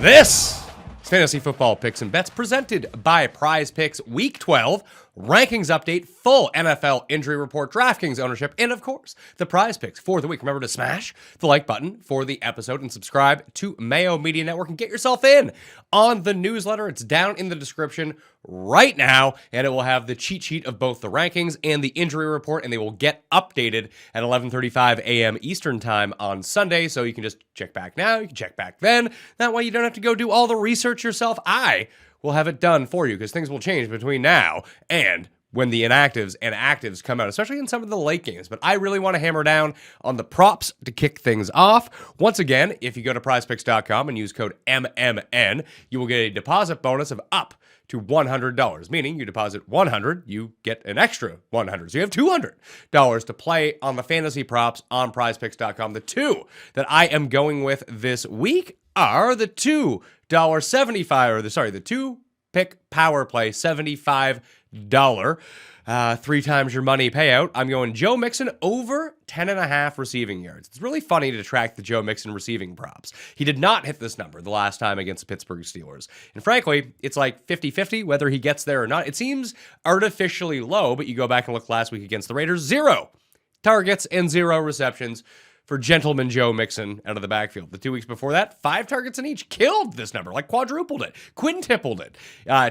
This is Fantasy Football Picks and Bets presented by Prize Picks Week 12, rankings update, full NFL injury report, DraftKings ownership, and of course, the Prize Picks for the week. Remember to smash the like button for the episode and subscribe to Mayo Media Network and get yourself in on the newsletter. It's down in the description right now, and it will have the cheat sheet of both the rankings and the injury report, and they will get updated at 11:35 a.m. Eastern time on Sunday, so you can just check back now, you can check back then. That way you don't have to go do all the research yourself. I will have it done for you because things will change between now and when the inactives and actives come out, especially in some of the late games. But I really want to hammer down on the props to kick things off. Once again, if you go to prizepicks.com and use code MMN, you will get a deposit bonus of up to $100, meaning you deposit $100, you get an extra $100. So you have $200 to play on the fantasy props on prizepicks.com. The two that I am going with this week are the the two pick power play $75 3 times your money payout. I'm going Joe Mixon over 10.5 receiving yards. It's really funny to track the Joe Mixon receiving props. He did not hit this number the last time against the Pittsburgh Steelers. And frankly, it's like 50-50 whether he gets there or not. It seems artificially low, but you go back and look last week against the Raiders, 0 targets and 0 receptions for gentleman Joe Mixon out of the backfield. The 2 weeks before that, 5 targets in each. Killed this number, like quadrupled it, quintupled it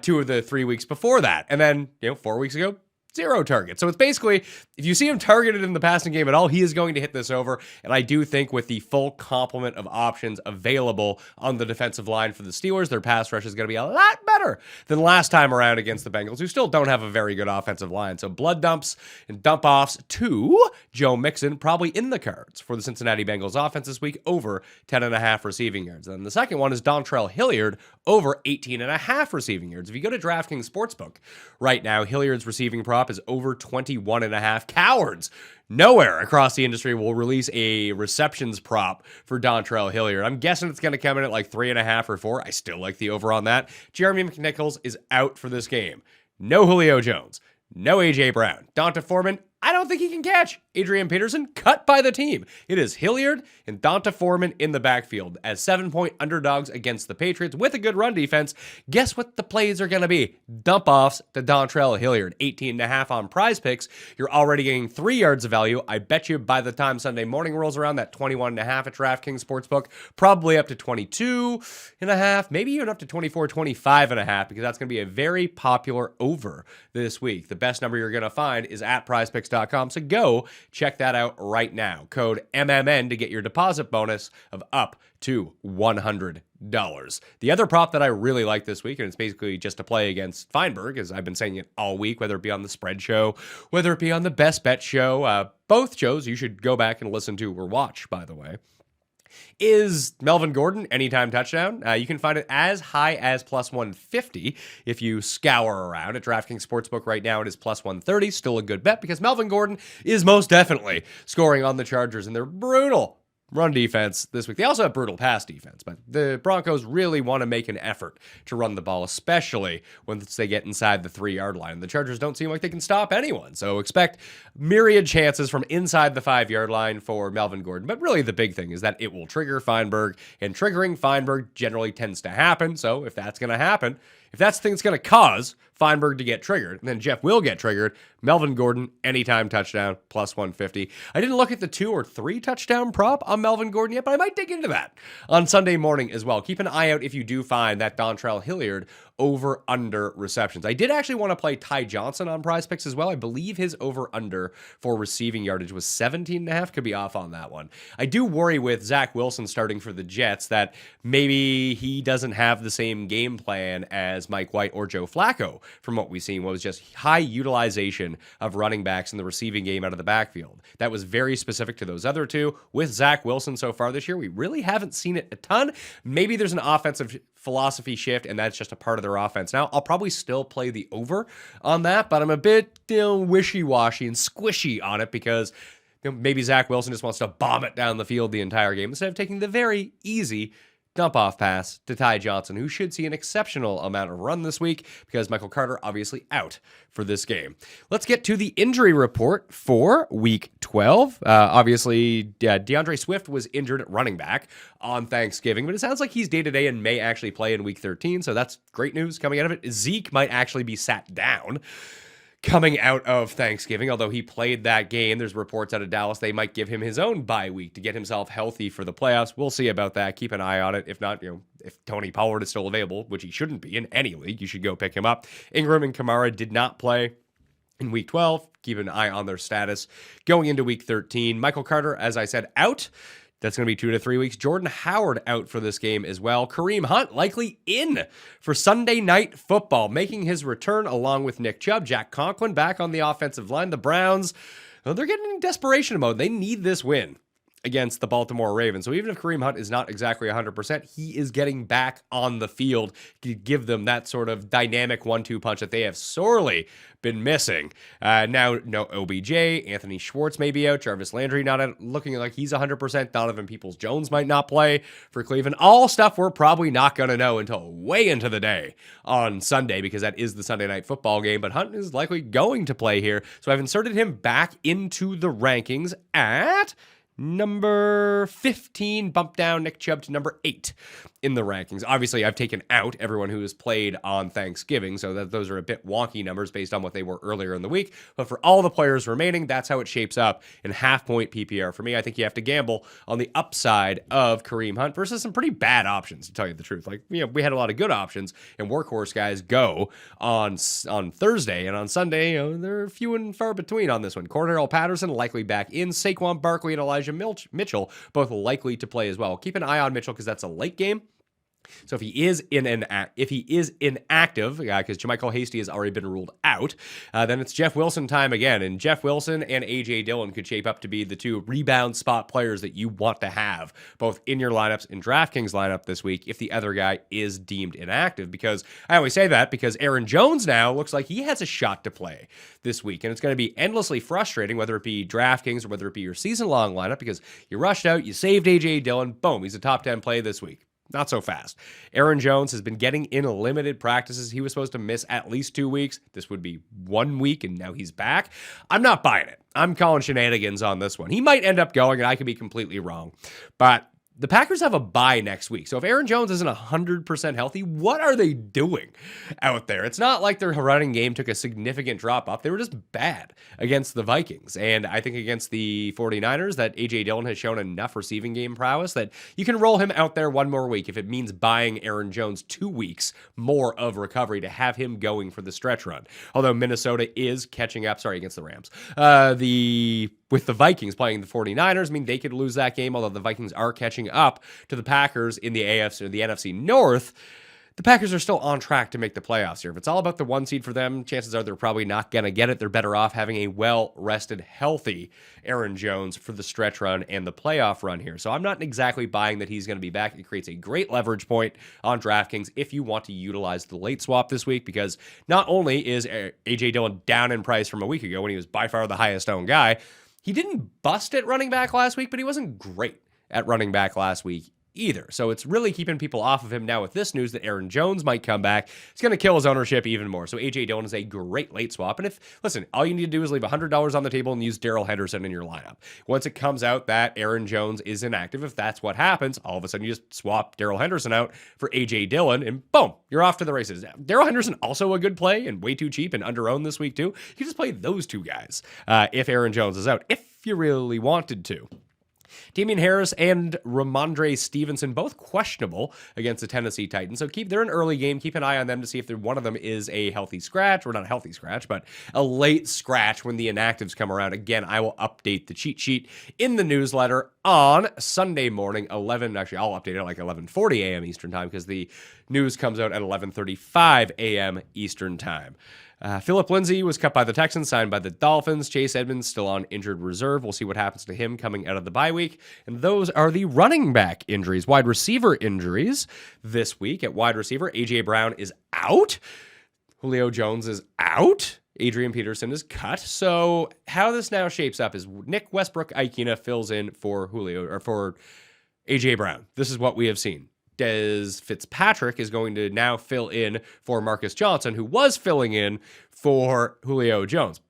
2 of the 3 weeks before that. And then, 4 weeks ago, 0 targets. So it's basically, if you see him targeted in the passing game at all, he is going to hit this over. And I do think with the full complement of options available on the defensive line for the Steelers, their pass rush is going to be a lot better than last time around against the Bengals, who still don't have a very good offensive line. So blood dumps and dump offs to Joe Mixon, probably in the cards for the Cincinnati Bengals offense this week, over 10.5 receiving yards. And then the second one is Dontrell Hilliard over 18.5 receiving yards. If you go to DraftKings Sportsbook right now, Hilliard's receiving prop is over 21.5. Cowards nowhere across the industry will release a receptions prop for Dontrell Hilliard. I'm guessing it's going to come in at like 3.5 or 4. I still like the over on that. Jeremy McNichols is out for this game. No Julio Jones. No A.J. Brown. Donta Foreman, I don't think he can catch. Adrian Peterson, cut by the team. It is Hilliard and Donta Foreman in the backfield as 7-point underdogs against the Patriots with a good run defense. Guess what the plays are going to be? Dump offs to Dontrell Hilliard. 18.5 on Prize Picks. You're already getting 3 yards of value. I bet you by the time Sunday morning rolls around, that 21.5 at DraftKings Sportsbook, probably up to 22.5, maybe even up to 24, 25.5, because that's going to be a very popular over this week. The best number you're going to find is at prizepicks.com. So go check that out right now. Code MMN to get your deposit bonus of up to $100. The other prop that I really like this week, and it's basically just to play against Feinberg, as I've been saying it all week, whether it be on the spread show, whether it be on the best bet show, both shows you should go back and listen to or watch, by the way, is Melvin Gordon, anytime touchdown. You can find it as high as plus 150 if you scour around. At DraftKings Sportsbook right now, it is plus 130. Still a good bet because Melvin Gordon is most definitely scoring on the Chargers, and they're brutal run defense this week. They also have brutal pass defense, but the Broncos really want to make an effort to run the ball, especially once they get inside the 3-yard line. The Chargers don't seem like they can stop anyone, so expect myriad chances from inside the 5-yard line for Melvin Gordon. But really the big thing is that it will trigger Feinberg, and triggering Feinberg generally tends to happen. So if that's going to happen, if that's the thing that's going to cause Feinberg to get triggered, and then Jeff will get triggered, Melvin Gordon, anytime touchdown, plus 150. I didn't look at the 2 or 3 touchdown prop on Melvin Gordon yet, but I might dig into that on Sunday morning as well. Keep an eye out if you do find that Dontrell Hilliard over-under receptions. I did actually want to play Ty Johnson on Prize Picks as well. I believe his over-under for receiving yardage was 17.5. Could be off on that one. I do worry with Zach Wilson starting for the Jets that maybe he doesn't have the same game plan as Mike White or Joe Flacco from what we've seen. What was just high utilization of running backs in the receiving game out of the backfield. That was very specific to those other two. With Zach Wilson so far this year, we really haven't seen it a ton. Maybe there's an offensive philosophy shift, and that's just a part of their offense. Now, I'll probably still play the over on that, but I'm a bit wishy-washy and squishy on it because maybe Zach Wilson just wants to bomb it down the field the entire game instead of taking the very easy dump-off pass to Ty Johnson, who should see an exceptional amount of run this week because Michael Carter obviously out for this game. Let's get to the injury report for Week 12. Obviously, DeAndre Swift was injured at running back on Thanksgiving, but it sounds like he's day-to-day and may actually play in Week 13, so that's great news coming out of it. Zeke might actually be sat down coming out of Thanksgiving, although he played that game. There's reports out of Dallas they might give him his own bye week to get himself healthy for the playoffs. We'll see about that. Keep an eye on it. If not, if Tony Pollard is still available, which he shouldn't be in any league, you should go pick him up. Ingram and Kamara did not play in Week 12. Keep an eye on their status going into Week 13. Michael Carter, as I said, out. That's going to be 2 to 3 weeks. Jordan Howard out for this game as well. Kareem Hunt likely in for Sunday Night Football, making his return along with Nick Chubb. Jack Conklin back on the offensive line. The Browns, well, they're getting in desperation mode. They need this win against the Baltimore Ravens. So even if Kareem Hunt is not exactly 100%, he is getting back on the field to give them that sort of dynamic 1-2 punch that they have sorely been missing. Now, no OBJ, Anthony Schwartz may be out, Jarvis Landry not looking like he's 100%, Donovan Peoples-Jones might not play for Cleveland. All stuff we're probably not going to know until way into the day on Sunday because that is the Sunday Night Football game, but Hunt is likely going to play here. So I've inserted him back into the rankings at number 15, bump down Nick Chubb to number 8 in the rankings. Obviously, I've taken out everyone who has played on Thanksgiving, so that those are a bit wonky numbers based on what they were earlier in the week. But for all the players remaining, that's how it shapes up in half-point PPR. For me, I think you have to gamble on the upside of Kareem Hunt versus some pretty bad options, to tell you the truth. Like, we had a lot of good options, and workhorse guys go on Thursday, and on Sunday, they're few and far between on this one. Cordell Patterson likely back in. Saquon Barkley and Elijah Mitchell both likely to play as well. Keep an eye on Mitchell because that's a late game. So if he is inactive, because JaMychal Hasty has already been ruled out, then it's Jeff Wilson time again. And Jeff Wilson and A.J. Dillon could shape up to be the two rebound spot players that you want to have, both in your lineups and DraftKings lineup this week if the other guy is deemed inactive. Because I always say that because Aaron Jones now looks like he has a shot to play this week. And it's going to be endlessly frustrating, whether it be DraftKings or whether it be your season-long lineup, because you rushed out, you saved A.J. Dillon, boom, he's a top 10 play this week. Not so fast. Aaron Jones has been getting in limited practices. He was supposed to miss at least 2 weeks. This would be 1 week, and now he's back. I'm not buying it. I'm calling shenanigans on this one. He might end up going, and I could be completely wrong. But the Packers have a bye next week. So if Aaron Jones isn't 100% healthy, what are they doing out there? It's not like their running game took a significant drop off. They were just bad against the Vikings. And I think against the 49ers that A.J. Dillon has shown enough receiving game prowess that you can roll him out there 1 more week if it means buying Aaron Jones 2 weeks more of recovery to have him going for the stretch run. Although Minnesota is catching up, against the Rams. With the Vikings playing the 49ers, I mean, they could lose that game, although the Vikings are catching up to the Packers in the AFC or the NFC North. The Packers are still on track to make the playoffs here. If it's all about the 1 seed for them, chances are they're probably not going to get it. They're better off having a well-rested, healthy Aaron Jones for the stretch run and the playoff run here. So I'm not exactly buying that he's going to be back. It creates a great leverage point on DraftKings if you want to utilize the late swap this week, because not only is A.J. Dillon down in price from a week ago when he was by far the highest owned guy, he didn't bust at running back last week, but he wasn't great at running back last week either. So it's really keeping people off of him now with this news that Aaron Jones might come back. It's going to kill his ownership even more. So A.J. Dillon is a great late swap. And listen, all you need to do is leave $100 on the table and use Darrell Henderson in your lineup. Once it comes out that Aaron Jones is inactive, if that's what happens, all of a sudden you just swap Darrell Henderson out for A.J. Dillon and boom, you're off to the races. Darrell Henderson also a good play and way too cheap and under-owned this week too. You just play those two guys if Aaron Jones is out, if you really wanted to. Damian Harris and Ramondre Stevenson, both questionable against the Tennessee Titans. So they're an early game. Keep an eye on them to see if one of them is a healthy scratch, or not a healthy scratch, but a late scratch when the inactives come around. Again, I will update the cheat sheet in the newsletter on Sunday morning, I'll update it at like 11:40 a.m. Eastern time because the news comes out at 11:35 a.m. Eastern time. Phillip Lindsay was cut by the Texans, signed by the Dolphins. Chase Edmonds still on injured reserve. We'll see what happens to him coming out of the bye week. And those are the running back injuries. Wide receiver injuries this week. At wide receiver, A.J. Brown is out. Julio Jones is out. Adrian Peterson is cut. So how this now shapes up is Nick Westbrook-Ikhine fills in for Julio or for A.J. Brown. This is what we have seen. Des Fitzpatrick is going to now fill in for Marcus Johnson, who was filling in for Julio Jones.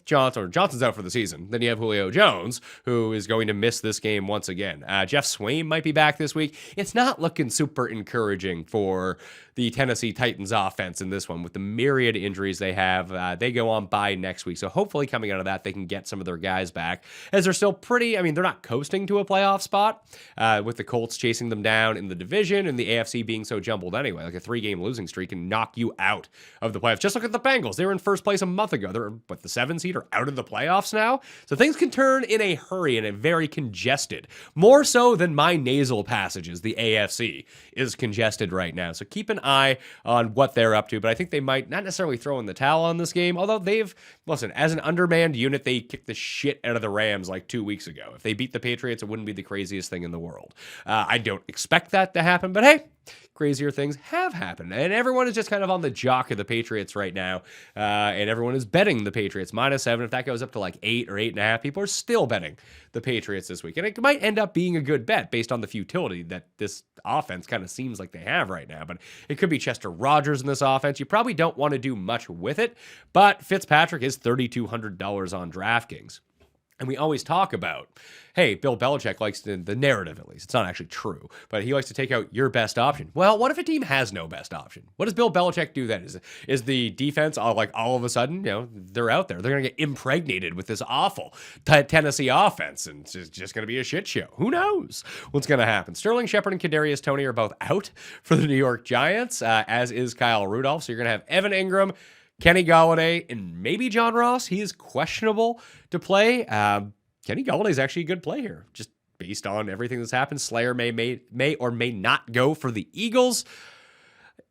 Johnson's out for the season. Then you have Julio Jones, who is going to miss this game once again. Jeff Swain might be back this week. It's not looking super encouraging for the Tennessee Titans offense in this one with the myriad injuries they have. They go on bye next week. So hopefully coming out of that, they can get some of their guys back as they're still they're not coasting to a playoff spot with the Colts chasing them down in the division and the AFC being so jumbled anyway. Like a 3-game losing streak can knock you out of the playoffs. Just look at the Bengals. They were in first place a month ago. They're the 7 seed are out of the playoffs now. So things can turn in a hurry and a very congested. More so than my nasal passages, the AFC is congested right now. So keep an eye on what they're up to. But I think they might not necessarily throw in the towel on this game, although as an undermanned unit, they kicked the shit out of the Rams like 2 weeks ago. If they beat the Patriots, it wouldn't be the craziest thing in the world. I don't expect that to happen, but hey, crazier things have happened. And everyone is just kind of on the jock of the Patriots right now. And everyone is betting the Patriots -7. If that goes up to like 8 or 8.5, people are still betting the Patriots this week. And it might end up being a good bet based on the futility that this offense kind of seems like they have right now. But it could be Chester Rogers in this offense. You probably don't want to do much with it. But Fitzpatrick is $3,200 on DraftKings. And we always talk about, hey, Bill Belichick likes the narrative, at least. It's not actually true, but he likes to take out your best option. Well, what if a team has no best option? What does Bill Belichick do then? Is the defense all of a sudden, they're out there. They're going to get impregnated with this awful Tennessee offense, and it's just going to be a shit show. Who knows what's going to happen? Sterling Shepard and Kadarius Toney are both out for the New York Giants, as is Kyle Rudolph. So you're going to have Evan Ingram, Kenny Golladay, and maybe John Ross. He is questionable to play. Kenny Galladay is actually a good play here, just based on everything that's happened. Slayer may or may not go for the Eagles.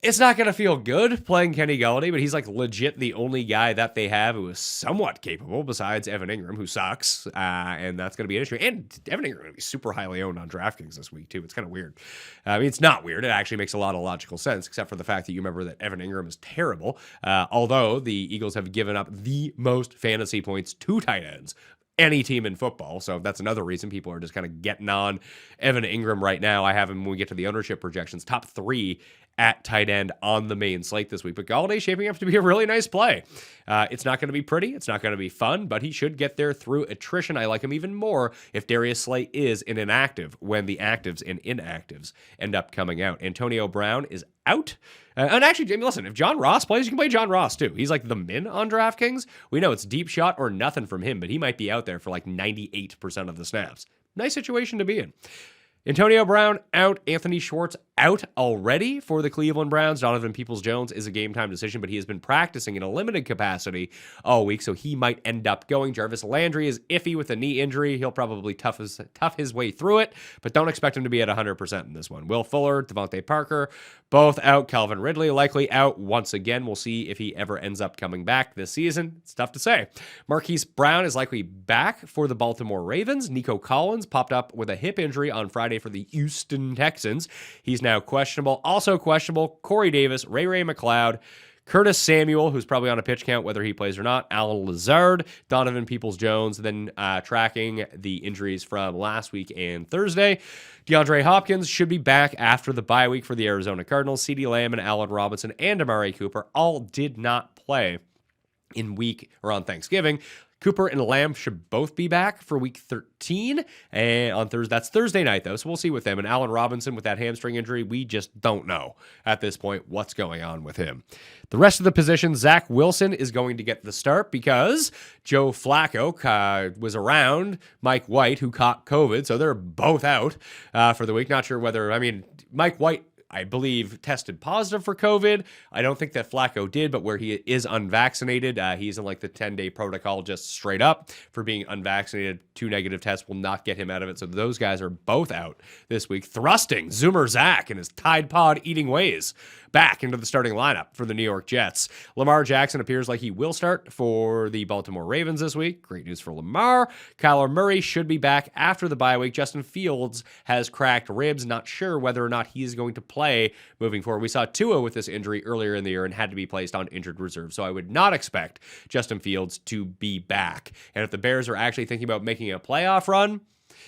It's not going to feel good playing Kenny Golladay, but he's like legit the only guy that they have who is somewhat capable besides Evan Ingram, who sucks, and that's going to be an issue. And Evan Ingram is going to be super highly owned on DraftKings this week, too. It's kind of weird. It's not weird. It actually makes a lot of logical sense, except for the fact that you remember that Evan Ingram is terrible, although the Eagles have given up the most fantasy points to tight ends any team in football. So that's another reason people are just kind of getting on Evan Ingram right now. I have him when we get to the ownership projections, top 3 at tight end on the main slate this week. But Galladay shaping up to be a really nice play. It's not going to be pretty. It's not going to be fun, but he should get there through attrition. I like him even more if Darius Slay is an inactive when the actives and inactives end up coming out. Antonio Brown is out. And actually, Jamie, listen, if John Ross plays, you can play John Ross too. He's like the min on DraftKings. We know it's deep shot or nothing from him, but he might be out there for like 98% of the snaps. Nice situation to be in. Antonio Brown out. Anthony Schwartz out already for the Cleveland Browns. Donovan Peoples-Jones is a game-time decision, but he has been practicing in a limited capacity all week, so he might end up going. Jarvis Landry is iffy with a knee injury. He'll probably tough his way through it, but don't expect him to be at 100% in this one. Will Fuller, Devontae Parker, both out. Calvin Ridley likely out once again. We'll see if he ever ends up coming back this season. It's tough to say. Marquise Brown is likely back for the Baltimore Ravens. Nico Collins popped up with a hip injury on Friday for the Houston Texans. He's now questionable. Also questionable, Corey Davis, Ray McLeod, Curtis Samuel, who's probably on a pitch count, whether he plays or not, Alan Lazard, Donovan Peoples-Jones, then tracking the injuries from last week and Thursday. DeAndre Hopkins should be back after the bye week for the Arizona Cardinals. CeeDee Lamb and Allen Robinson and Amari Cooper all did not play on Thanksgiving. Cooper and Lamb should both be back for week 13. And on Thursday, that's Thursday night, though, so we'll see with them. And Allen Robinson with that hamstring injury, we just don't know at this point what's going on with him. The rest of the positions, Zach Wilson is going to get the start because Joe Flacco was around Mike White, who caught COVID, so they're both out for the week. Not sure whether, Mike White, I believe, tested positive for COVID. I don't think that Flacco did, but where he is unvaccinated, he's in like the 10-day protocol just straight up for being unvaccinated. 2 negative tests will not get him out of it. So those guys are both out this week. Thrusting Zoomer Zach and his Tide Pod eating ways back into the starting lineup for the New York Jets. Lamar Jackson appears like he will start for the Baltimore Ravens this week. Great news for Lamar. Kyler Murray should be back after the bye week. Justin Fields has cracked ribs. Not sure whether or not he's going to play moving forward. We saw Tua with this injury earlier in the year and had to be placed on injured reserve. So I would not expect Justin Fields to be back. And if the Bears are actually thinking about making a playoff run,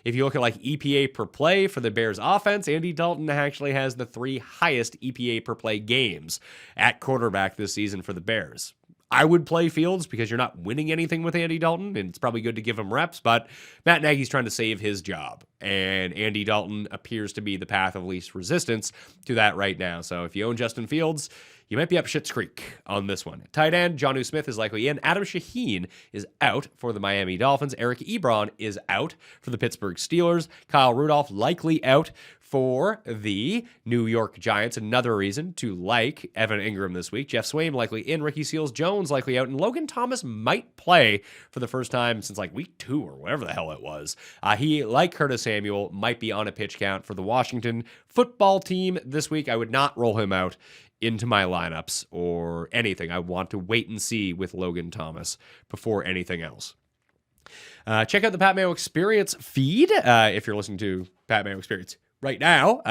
If you look at like EPA per play for the Bears offense, Andy Dalton actually has the 3 highest EPA per play games at quarterback this season for the Bears. I would play Fields because you're not winning anything with Andy Dalton, and it's probably good to give him reps, but Matt Nagy's trying to save his job, and Andy Dalton appears to be the path of least resistance to that right now. So if you own Justin Fields, you might be up Schitt's Creek on this one. Tight end, Jonnu Smith is likely in. Adam Shaheen is out for the Miami Dolphins. Eric Ebron is out for the Pittsburgh Steelers. Kyle Rudolph likely out for the New York Giants. Another reason to like Evan Ingram this week. Jeff Swaim likely in. Ricky Seals-Jones likely out. And Logan Thomas might play for the first time since like week 2 or whatever the hell it was. He, like Curtis Samuel, might be on a pitch count for the Washington football team this week. I would not roll him out into my lineups or anything. I want to wait and see with Logan Thomas before anything else. Check out the Pat Mayo Experience feed if you're listening to Pat Mayo Experience right now.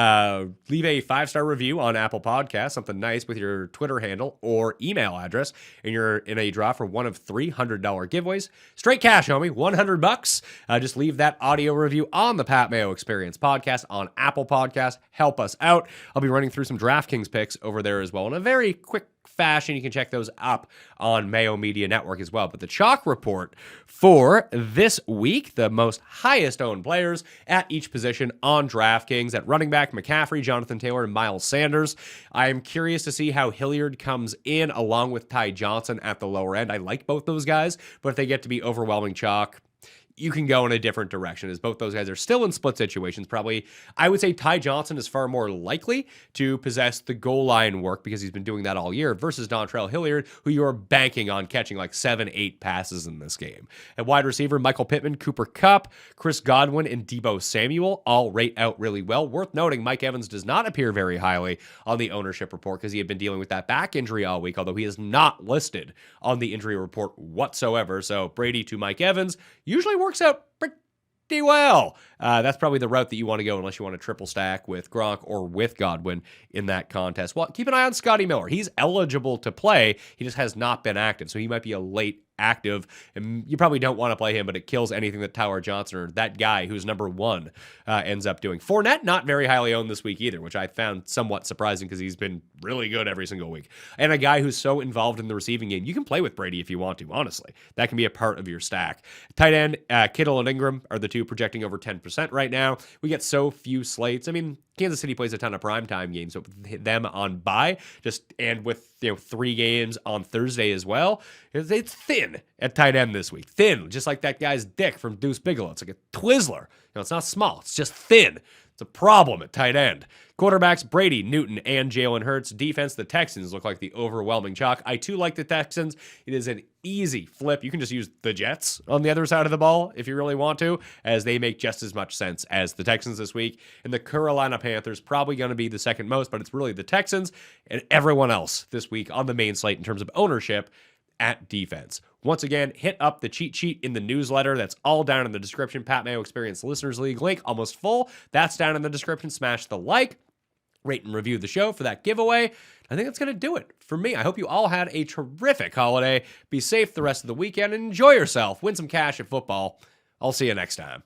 Leave a 5-star review on Apple Podcasts, something nice with your Twitter handle or email address, and you're in a draw for one of $300 giveaways. Straight cash, homie, $100. Just leave that audio review on the Pat Mayo Experience podcast on Apple Podcasts. Help us out. I'll be running through some DraftKings picks over there as well in a very quick fashion. You can check those up on Mayo Media Network as well. But the chalk report for this week, the most highest owned players at each position on DraftKings. At running back, McCaffrey, Jonathan Taylor, and Miles Sanders. I am curious to see how Hilliard comes in along with Ty Johnson at the lower end. I like both those guys, but if they get to be overwhelming chalk, you can go in a different direction, as both those guys are still in split situations. Probably, I would say Ty Johnson is far more likely to possess the goal line work because he's been doing that all year versus Dontrell Hilliard, who you are banking on catching like 7-8 passes in this game. At wide receiver, Michael Pittman, Cooper Kupp, Chris Godwin, and Deebo Samuel all rate out really well. Worth noting, Mike Evans does not appear very highly on the ownership report because he had been dealing with that back injury all week, although he is not listed on the injury report whatsoever. So Brady to Mike Evans usually works out pretty well. That's probably the route that you want to go unless you want to triple stack with Gronk or with Godwin in that contest. Well, keep an eye on Scotty Miller. He's eligible to play. He just has not been active, so he might be a late active, and you probably don't want to play him, but it kills anything that Tyler Johnson or that guy who's number 1 ends up doing. Fournette, not very highly owned this week either, which I found somewhat surprising because he's been really good every single week. And a guy who's so involved in the receiving game, you can play with Brady if you want to, honestly. That can be a part of your stack. Tight end, Kittle and Ingram are the two projecting over 10% right now. We get so few slates. I mean, Kansas City plays a ton of primetime games, so with them on bye, and with 3 games on Thursday as well, it's thin at tight end this week. Thin, just like that guy's dick from Deuce Bigelow. It's like a Twizzler. It's not small. It's just thin. It's a problem at tight end. Quarterbacks, Brady, Newton, and Jalen Hurts. Defense, the Texans look like the overwhelming chalk. I too like the Texans. It is an easy flip. You can just use the Jets on the other side of the ball if you really want to, as they make just as much sense as the Texans this week. And the Carolina Panthers probably going to be the second most, but it's really the Texans and everyone else this week on the main slate in terms of ownership at defense. Once again, hit up the cheat sheet in the newsletter. That's all down in the description. Pat Mayo Experience Listeners League link, almost full. That's down in the description. Smash the like, rate and review the show for that giveaway. I think that's going to do it for me. I hope you all had a terrific holiday. Be safe the rest of the weekend and enjoy yourself. Win some cash at football. I'll see you next time.